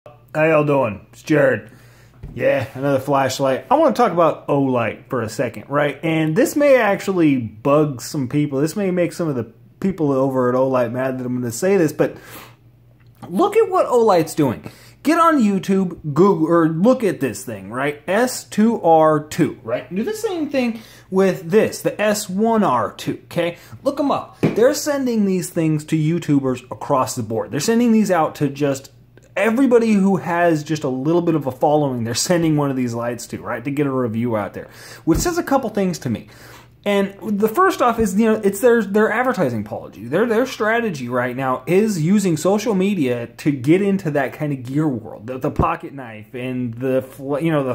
How y'all doing? It's Jared. Yeah, another flashlight. I want to talk about Olight for a second, right? And this may actually bug some people. This may make some of the people over at Olight mad that I'm going to say this, but look at what Olight's doing. Get on YouTube, Google, or look at this thing, right? S2R2, right? Do the same thing with this, the S1R2, okay? Look them up. They're sending these things to YouTubers across the board. They're sending these out to just everybody who has just a little bit of a following. They're sending one of these lights to, right? To get a review out there, which says a couple things to me. And the first off is, it's their advertising policy. Their strategy right now is using social media to get into that kind of gear world, the pocket knife and the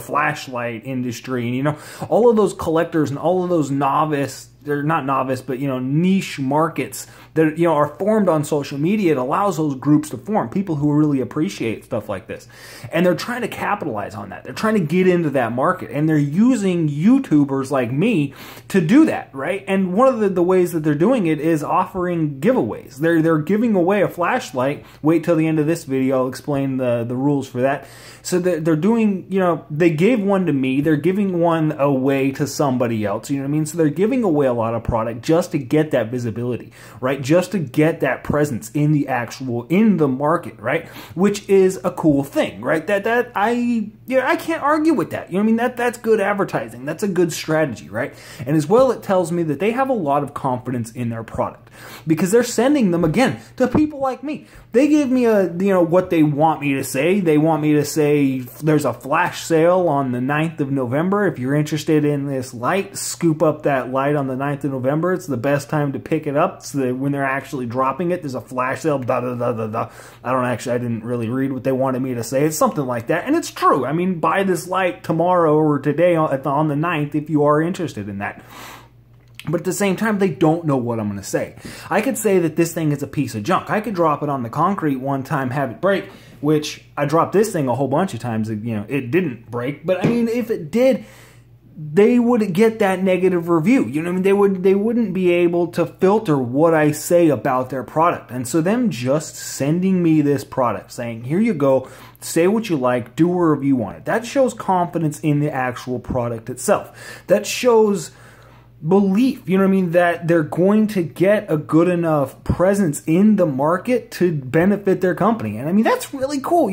flashlight industry, and all of those collectors and all of those novice. They're not novice, but niche markets that are formed on social media. It allows those groups to form, people who really appreciate stuff like this, and they're trying to capitalize on that. They're trying to get into that market, and they're using YouTubers like me to do that, right? And one of the ways that they're doing it is offering giveaways. They're giving away a flashlight. Wait till the end of this video; I'll explain the rules for that. So they're doing, they gave one to me. They're giving one away to somebody else. You know what I mean? So they're giving away a lot of product just to get that visibility, right? Just to get that presence in the market, right? Which is a cool thing, right? I can't argue with that. You know what I mean? That's good advertising. That's a good strategy, right? And as well, it tells me that they have a lot of confidence in their product because they're sending them again to people like me. They give me what they want me to say. They want me to say there's a flash sale on the 9th of November. If you're interested in this light, scoop up that light on the 9th of November. It's the best time to pick it up. So that when they're actually dropping it, there's a flash sale. Da da da da da. I didn't really read what they wanted me to say. It's something like that, and it's true. I mean, buy this light tomorrow or today on the 9th if you are interested in that. But at the same time, they don't know what I'm going to say. I could say that this thing is a piece of junk. I could drop it on the concrete one time, have it break, which I dropped this thing a whole bunch of times. It didn't break. But I mean, if it did, they would get that negative review. You know what I mean? They wouldn't be able to filter what I say about their product. And so them just sending me this product, saying, here you go, say what you like, do a review on it. That shows confidence in the actual product itself. That shows belief, you know what I mean, that they're going to get a good enough presence in the market to benefit their company. And I mean, that's really cool.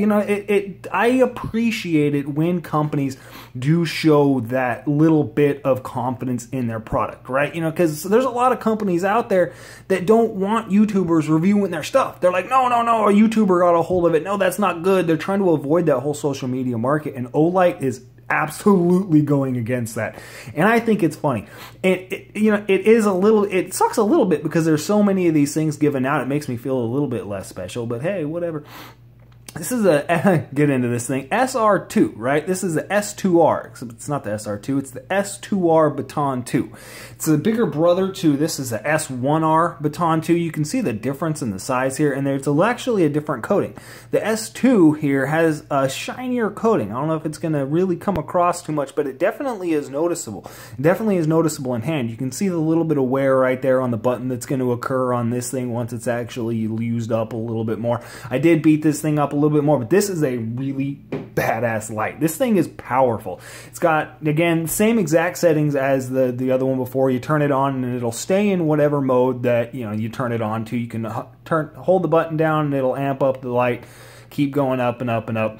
I appreciate it when companies do show that little bit of confidence in their product, right? Because there's a lot of companies out there that don't want YouTubers reviewing their stuff. They're like, no, a YouTuber got a hold of it. No, that's not good. They're trying to avoid that whole social media market, and Olight is absolutely going against that, and I think it's funny. And it sucks a little bit because there's so many of these things given out. It makes me feel a little bit less special, but hey, whatever. This is get into this thing, SR2, right? This is the S2R, except it's not the SR2, it's the S2R Baton 2. It's a bigger brother to this is the S1R Baton 2. You can see the difference in the size here, and there's actually a different coating. The S2 here has a shinier coating. I don't know if it's going to really come across too much, but it definitely is noticeable. It definitely is noticeable in hand. You can see the little bit of wear right there on the button that's going to occur on this thing once it's actually used up a little bit more. I did beat this thing up a little bit more, but this is a really badass light. This thing is powerful. It's got, again, same exact settings as the other one before. You turn it on and it'll stay in whatever mode that you turn it on to. You can hold the button down and it'll amp up the light, keep going up and up and up.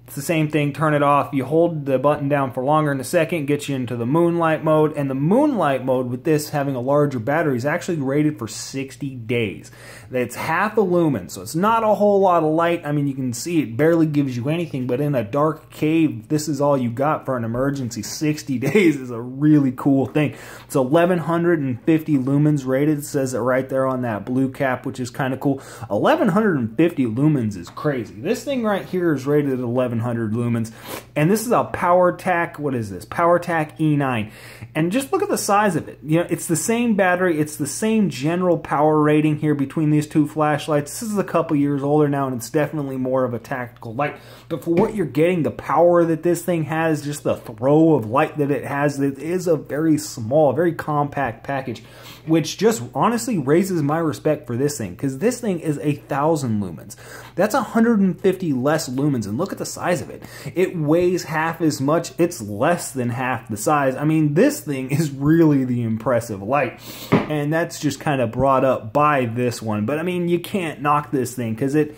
It's the same thing, turn it off, you hold the button down for longer in a second, gets you into the moonlight mode, and the moonlight mode with this having a larger battery is actually rated for 60 days. It's half a lumen, so it's not a whole lot of light. I mean, you can see it barely gives you anything, but in a dark cave, this is all you got for an emergency. 60 days is a really cool thing. It's 1150 lumens rated, it says it right there on that blue cap, which is kind of cool. 1150 lumens is crazy. This thing right here is rated at 1100. 1100 lumens. And this is a PowerTac, what is this? PowerTac E9. And just look at the size of it. You know, it's the same battery, it's the same general power rating here between these two flashlights. This is a couple years older now, and it's definitely more of a tactical light. But for what you're getting, the power that this thing has, just the throw of light that it has, it is a very small, very compact package, which just honestly raises my respect for this thing, because this thing is 1,000 lumens. That's 150 less lumens, and look at the size of it. It weighs half as much. It's less than half the size. I mean, this thing is really the impressive light, and that's just kind of brought up by this one. But I mean, you can't knock this thing, because it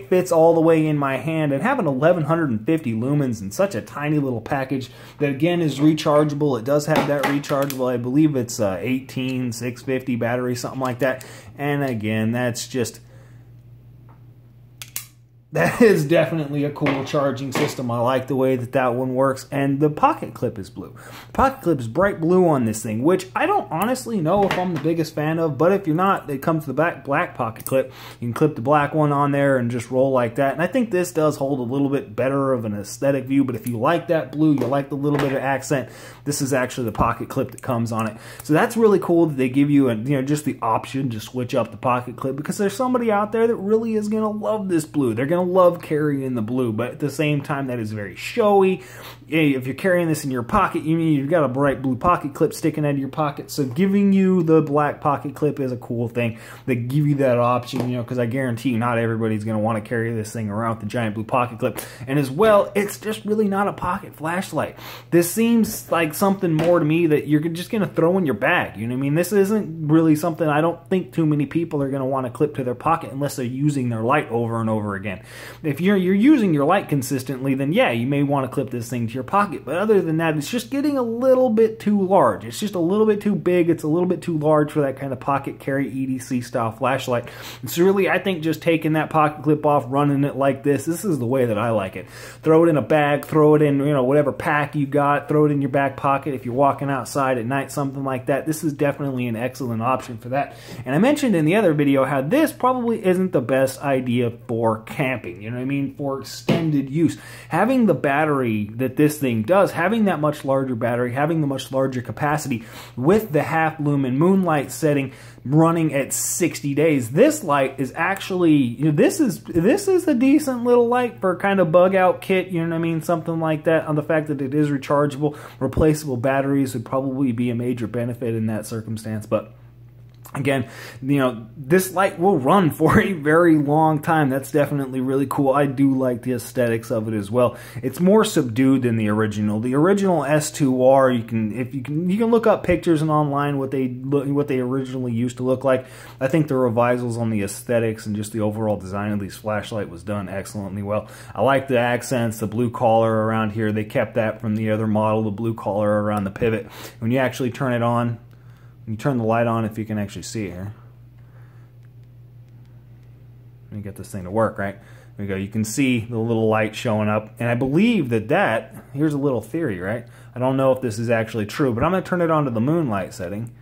fits all the way in my hand, and having 1150 lumens in such a tiny little package that again is rechargeable. It does have that rechargeable, I believe it's 18650 battery, something like that. And again, that is definitely a cool charging system. I like the way that that one works. And the pocket clip is blue. The pocket clip is bright blue on this thing, which I don't honestly know if I'm the biggest fan of. But if you're not, it comes to the black pocket clip. You can clip the black one on there and just roll like that. And I think this does hold a little bit better of an aesthetic view. But if you like that blue, you like the little bit of accent, this is actually the pocket clip that comes on it. So that's really cool that they give you, just the option to switch up the pocket clip, because there's somebody out there that really is going to love this blue. They're going to love carrying the blue, but at the same time, that is very showy. If you're carrying this in your pocket, you've got a bright blue pocket clip sticking out of your pocket. So giving you the black pocket clip is a cool thing. They give you that option, because I guarantee you not everybody's going to want to carry this thing around with the giant blue pocket clip. And as well, it's just really not a pocket flashlight. This seems like something more to me that you're just going to throw in your bag. You know what I mean? This isn't really something I don't think too many people are going to want to clip to their pocket unless they're using their light over and over again. If you're using your light consistently, then yeah, you may want to clip this thing to your pocket. But other than that, it's just getting a little bit too large. It's just a little bit too big. It's a little bit too large for that kind of pocket carry EDC style flashlight. It's really, I think, just taking that pocket clip off, running it like this is the way that I like it. Throw it in a bag, throw it in, whatever pack you got, throw it in your back pocket if you're walking outside at night, something like that. This is definitely an excellent option for that. And I mentioned in the other video how this probably isn't the best idea for camping. You know what I mean? For extended use. Having the battery that this thing does, having that much larger battery, having the much larger capacity with the half lumen moonlight setting running at 60 days, this light is actually, this is a decent little light for kind of bug out kit, you know what I mean? Something like that. On the fact that it is rechargeable, replaceable batteries would probably be a major benefit in that circumstance. But again, this light will run for a very long time. That's definitely really cool. I do like the aesthetics of it as well. It's more subdued than the original. The original S2R, you can look up pictures and online what they originally used to look like. I think the revisals on the aesthetics and just the overall design of these flashlight was done excellently well. I like the accents, the blue collar around here. They kept that from the other model, the blue collar around the pivot. When you actually turn it on, you turn the light on, if you can actually see it here. Let me get this thing to work, right? There we go. You can see the little light showing up. And I believe that, here's a little theory, right? I don't know if this is actually true, but I'm going to turn it on to the moonlight setting.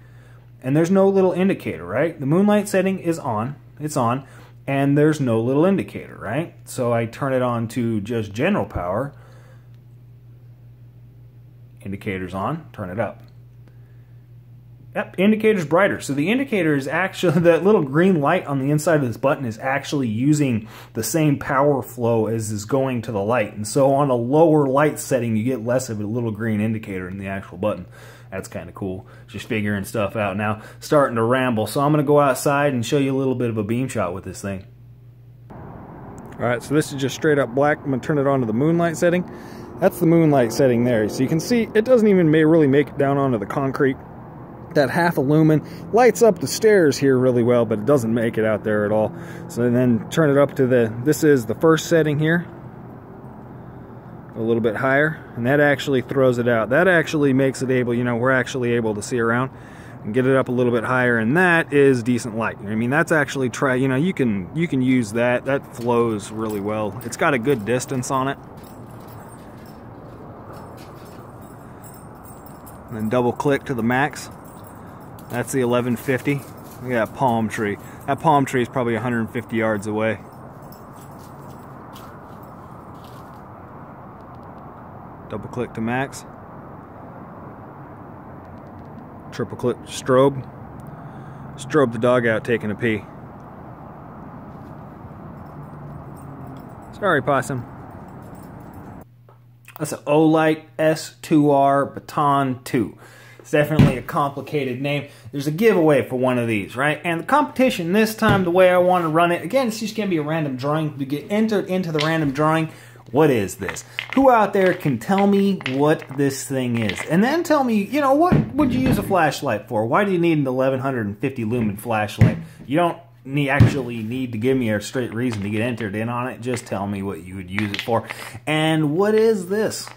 And there's no little indicator, right? The moonlight setting is on. It's on. And there's no little indicator, right? So I turn it on to just general power. Indicator's on. Turn it up. Yep, indicator's brighter. So the indicator is actually, that little green light on the inside of this button is actually using the same power flow as is going to the light. And so on a lower light setting, you get less of a little green indicator in the actual button. That's kind of cool. Just figuring stuff out now. Starting to ramble. So I'm going to go outside and show you a little bit of a beam shot with this thing. Alright, so this is just straight up black. I'm going to turn it on to the moonlight setting. That's the moonlight setting there. So you can see it doesn't even really make it down onto the concrete. That half a lumen lights up the stairs here really well, but it doesn't make it out there at all. So then turn it up to this is the first setting here, a little bit higher, and that actually throws it out. That actually makes it able, we're actually able to see around and get it up a little bit higher, and that is decent light. I mean, that's actually you can use that. That flows really well. It's got a good distance on it. And then double click to the max. That's the 1150. Look at that palm tree. That palm tree is probably 150 yards away. Double click to max. Triple click strobe. Strobe the dog out taking a pee. Sorry, possum. That's an Olight S2R Baton 2. It's definitely a complicated name. There's a giveaway for one of these, right? And the competition this time, the way I want to run it, again, it's just going to be a random drawing. To get entered into the random drawing, what is this? Who out there can tell me what this thing is? And then tell me, you know, what would you use a flashlight for? Why do you need an 1150 lumen flashlight? You don't actually need to give me a straight reason to get entered in on it. Just tell me what you would use it for. And what is this?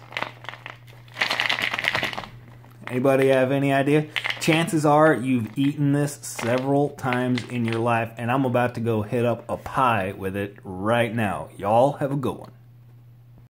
Anybody have any idea? Chances are you've eaten this several times in your life, and I'm about to go hit up a pie with it right now. Y'all have a good one.